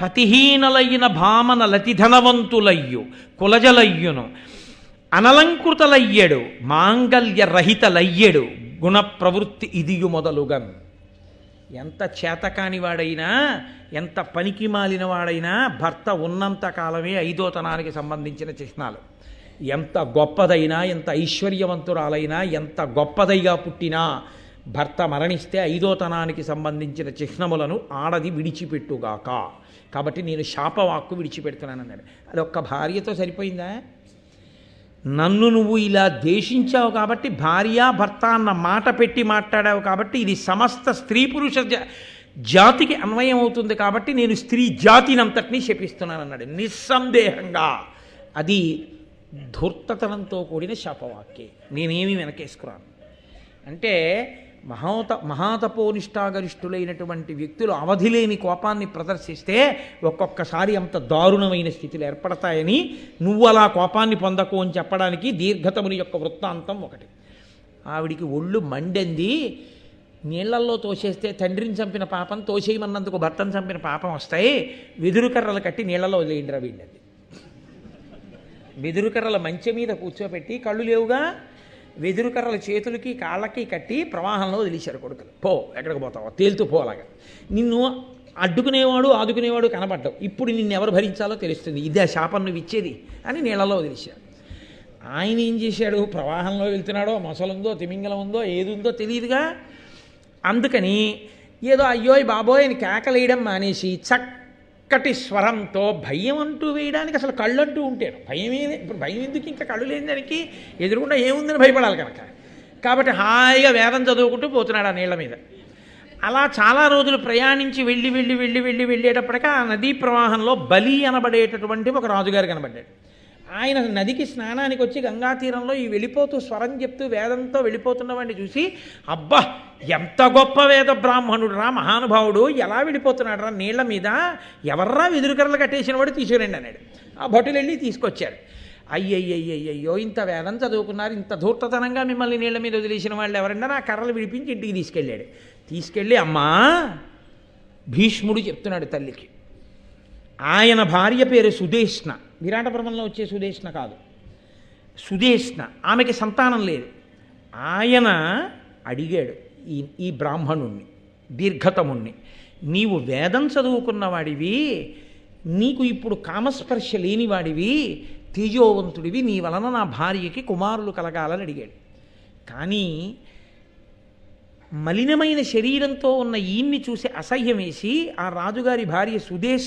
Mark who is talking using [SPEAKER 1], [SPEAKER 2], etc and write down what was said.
[SPEAKER 1] పతిహీనలైన భామన లతిధనవంతులయ్యు కులజలయ్యును అనలంకృతలయ్యడు మాంగల్య రహితలయ్యడు గుణ ప్రవృత్తి ఇదియు మొదలుగన్. ఎంత చేతకాని వాడైనా, ఎంత పనికి మాలిన వాడైనా భర్త ఉన్నంత కాలమే ఐదోతనానికి సంబంధించిన చిహ్నాలు. ఎంత గొప్పదైనా, ఎంత ఐశ్వర్యవంతురాలైనా, ఎంత గొప్పదైగా పుట్టినా భర్త మరణిస్తే ఐదోతనానికి సంబంధించిన చిహ్నములను ఆడది విడిచిపెట్టుగాక. కాబట్టి నేను శాపవాక్కు విడిచిపెడుతున్నానన్నాడు. అది ఒక్క భార్యతో సరిపోయిందా? నన్ను నువ్వు ఇలా ద్వేషించావు కాబట్టి, భార్య భర్త అన్న మాట పెట్టి మాట్లాడావు కాబట్టి, ఇది సమస్త స్త్రీ పురుష జాతికి అన్వయం అవుతుంది కాబట్టి నేను స్త్రీ జాతినంతటినీ శపిస్తున్నానన్నాడు. నిస్సందేహంగా అది ధూర్తతనంతో కూడిన శాపవాక్యే. నేనేమి వెనకేసుకురాను. అంటే మహాతపోనిష్టాగరిష్ఠులైనటువంటి వ్యక్తులు అవధిలేని కోపాన్ని ప్రదర్శిస్తే ఒక్కొక్కసారి అంత దారుణమైన స్థితిలో ఏర్పడతాయని, నువ్వు అలా కోపాన్ని పొందకు అని చెప్పడానికి దీర్ఘతముని యొక్క వృత్తాంతం ఒకటి. ఆవిడికి ఒళ్ళు మండింది. నీళ్లల్లో తోసేస్తే తండ్రిని చంపిన పాపం, తోసేయమన్నందుకు భర్తను చంపిన పాపం వస్తాయి, వెదురు కర్రలు కట్టి నీళ్లలో వదిలేయండిరా వీళ్ళది. వెదురు కర్రల మంచె మీద కూర్చోబెట్టి, కళ్ళు లేవుగా, వెదురు కర్రల చేతులకి కాళ్ళకి కట్టి ప్రవాహంలో వదిలేశారు కొడుకులు. పో, ఎక్కడికి పోతావో తేలుతూ పోలాగా. నిన్ను అడ్డుకునేవాడు ఆదుకునేవాడు కనబడ్డావు, ఇప్పుడు నిన్ను ఎవరు భరించాలో తెలుస్తుంది, ఇదే శాపం నువ్వు ఇచ్చేది అని నీళ్ళలో వదిలేశారు. ఆయన ఏం చేశాడు? ప్రవాహంలో వెళ్తున్నాడో, మొసలుందో తిమింగలం ఉందో ఏది ఉందో తెలియదుగా. అందుకని ఏదో అయ్యోయ్ బాబోయ్ అని కేకలేయడం మానేసి చక్కటి స్వరంతో భయం అంటూ వేయడానికి అసలు కళ్ళు అంటూ ఉంటారు. భయమే, ఇప్పుడు భయం ఎందుకు? ఇంకా కళ్ళు లేని దానికి ఎదురుకుండా ఏముందని భయపడాలి కనుక. కాబట్టి హాయిగా వేదం చదువుకుంటూ పోతున్నాడు ఆ నీళ్ల మీద. అలా చాలా రోజులు ప్రయాణించి వెళ్ళేటప్పటికీ ఆ నదీ ప్రవాహంలో బలి అనబడేటటువంటి ఒక రాజుగారు కనబడ్డాడు. ఆయన నదికి స్నానానికి వచ్చి గంగా తీరంలో ఈ వెళ్ళిపోతూ స్వరం చెప్తూ వేదంతో వెళ్ళిపోతున్న వాడిని చూసి, అబ్బా ఎంత గొప్ప వేద బ్రాహ్మణుడు రా, మహానుభావుడు, ఎలా వెళ్ళిపోతున్నాడు రా నీళ్ల మీద, ఎవర్రా వెదురుకర్రలు కట్టేసిన వాడు తీసుకురండి అన్నాడు. ఆ భటులు వెళ్ళి తీసుకొచ్చారు. అయ్యయ్యయ్యయ్యో, ఇంత వేదం చదువుకున్నారు, ఇంత ధూర్తతనంగా మిమ్మల్ని నీళ్ల మీద వదిలేసిన వాళ్ళు ఎవరన్నా, నా కర్రలు విడిపించి ఇంటికి తీసుకెళ్ళాడు. తీసుకెళ్ళి, అమ్మా, భీష్ముడు చెప్తున్నాడు తల్లికి, ఆయన భార్య పేరు సుదేష్ణ, విరాటపర్వంలో వచ్చే సుదేష్ణ కాదు, సుదేష్ణ. ఆమెకి సంతానం లేదు. ఆయన అడిగాడు ఈ బ్రాహ్మణుణ్ణి, దీర్ఘతముణ్ణి, నీవు వేదం చదువుకున్నవాడివి, నీకు ఇప్పుడు కామస్పర్శ లేనివాడివి, తేజోవంతుడివి, నీ వలన నా భార్యకి కుమారులు కలగాలని అడిగాడు. కానీ మలినమైన శరీరంతో ఉన్న ఈయన్ని చూసి అసహ్యం వేసి ఆ రాజుగారి భార్య సుదేశ్